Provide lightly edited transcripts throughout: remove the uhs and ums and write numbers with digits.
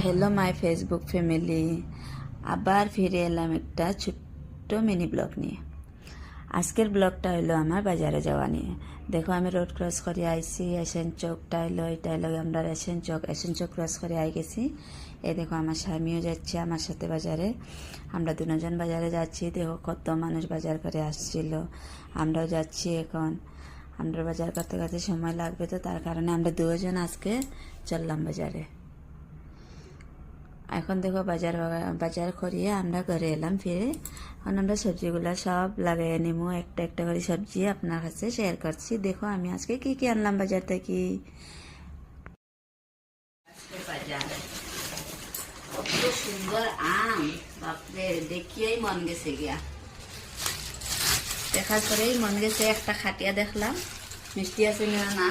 Hello my Facebook family, আবার ফিরে এলাম একটা ছোট্ট মিনি ব্লগ নিয়ে। আজকের ব্লগটা হলো আমার বাজারে যাওয়া নিয়ে। দেখো আমি রোড ক্রস করে আইছি, এশিয়ান চৌকটা হলো, এটা হলো আমরা এশিয়ান চৌক ক্রস করে আই গেছি। এই দেখো আমার স্বামীও যাচ্ছে আমার সাথে বাজারে, আমরা দুজন বাজারে যাচ্ছি। দেখো কত মানুষ বাজার করে আসছিল, আমরাও যাচ্ছি। এখন আমরা বাজার করতে করতে সময় লাগবে, তো তার কারণে আমরা দুজন আজকে চললাম বাজারে। এখন দেখো বাজার করিয়ে আমরা ঘরে এলাম ফিরে। এখন আমরা সবজিগুলো সব লাগাই নিমু, একটা একটা করে সবজি আপনার কাছে শেয়ার করছি। দেখো আমি আজকে কি কি আনলাম বাজার থেকে। বাজার কত সুন্দর আম, বাপরে দেখিয়েই মন গেছে গিয়া। দেখার পরেই মন গেছে, একটা খাটিয়া দেখলাম মিষ্টি আছে না,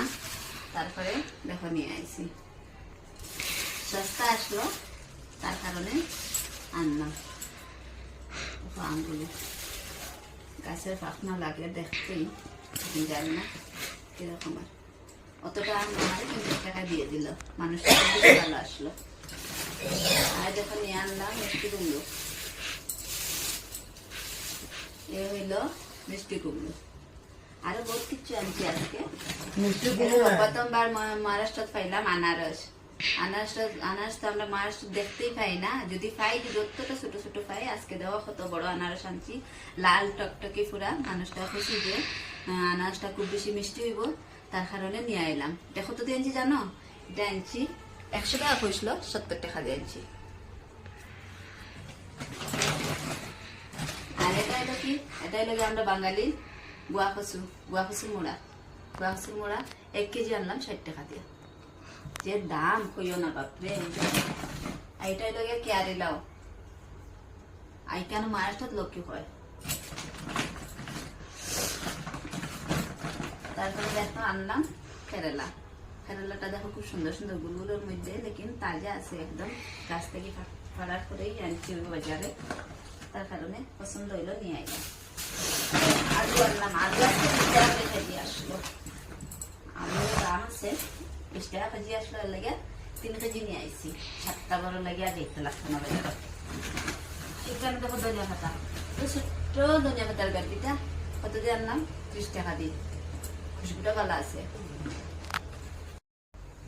তারপরে দেখো নিয়ে আইছি। সস্তা আসলো তার কারণে আনলাম। আমগুলো গাছের পাখনা লাগে দেখতেই জানি না কিরকম, আর অতটা আম নয়, 50 টাকা দিয়ে দিল মানুষটা, ভালো আসলো। আর যখন নিয়ে আনলাম মিষ্টি কুমড়ো, এ হইল মিষ্টি কুমড়ো। আরো বহুত কিছু আনছি আজকে। প্রথমবার মহারাষ্ট্র পাইলাম আনারস। আনারস তো আমরা মহারাষ্ট্র দেখতেই পাই না, যদি পাই যতটা ছোট ছোট পাই। আজকে দেওয়া কত বড় আনারস আনছি, লাল টকটকে পুরা। মানুষটা খুশি যে আনারসটা খুব বেশি মিষ্টি হইব, তার কারণে নিয়ে আইলাম। দেখো তো দিয়ে আনছি, জানো এটা আনছি 100 টাকা কইছিল, 70 টাকা দিয়ে আনছি। আর এটা হলো কি, এটা হলো আমরা বাঙালি গুয়া কচুর মোড়া 1 কেজি আনলাম 60 টাকা দিয়ে। যে দাম কইও না বাপরে। এইটাই লগে কেয়ারি লাও, আই কেন মহারাষ্ট্রত লক্ষ্য হয়। তারপরে দেখো আনলাম কেরালাটা। দেখো খুব সুন্দর সুন্দর গুলগুলোর মধ্যে, লেকিন তাজা আছে একদম, গাছ থেকে ফাড়ার করেই আনছি বাজারে, তার কারণে পছন্দ হইলো নিয়ে আইলাম। আলু আনলাম, আলু আজকে 20 টাকা কেজি আসলো। আলুর দাম আছে 20 টাকা কেজি আসলো, এর লাগে 3 কেজি নিয়ে আইছি। 7টা বড় লাগে আর দেখতে লাগতো না বাজারে। এখানে দেখো ধনিয়া পাতা, ছোট্ট ধনিয়া পাতার গাড়িটা কত দিয়ে আনলাম, 30 টাকা দিয়ে। খুশবুটা ভালো আছে।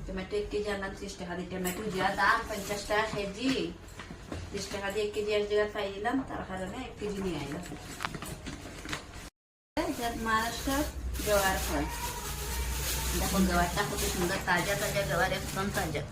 টমেটো 1 কেজি আনলাম 30 টাকা দিয়ে। টমেটো যা দাম 50 টাকা কেজি, 30 টাকা দিয়ে 1 কেজি এক জায়গায় পাই দিলাম, তার কারণে 1 কেজি নিয়ে আইলাম। মহারাষ্ট্র জোয়ার ফল, দেখো জোয়ারটা কত সুন্দর, তাজা তাজা জোয়ার, একদম তাজা।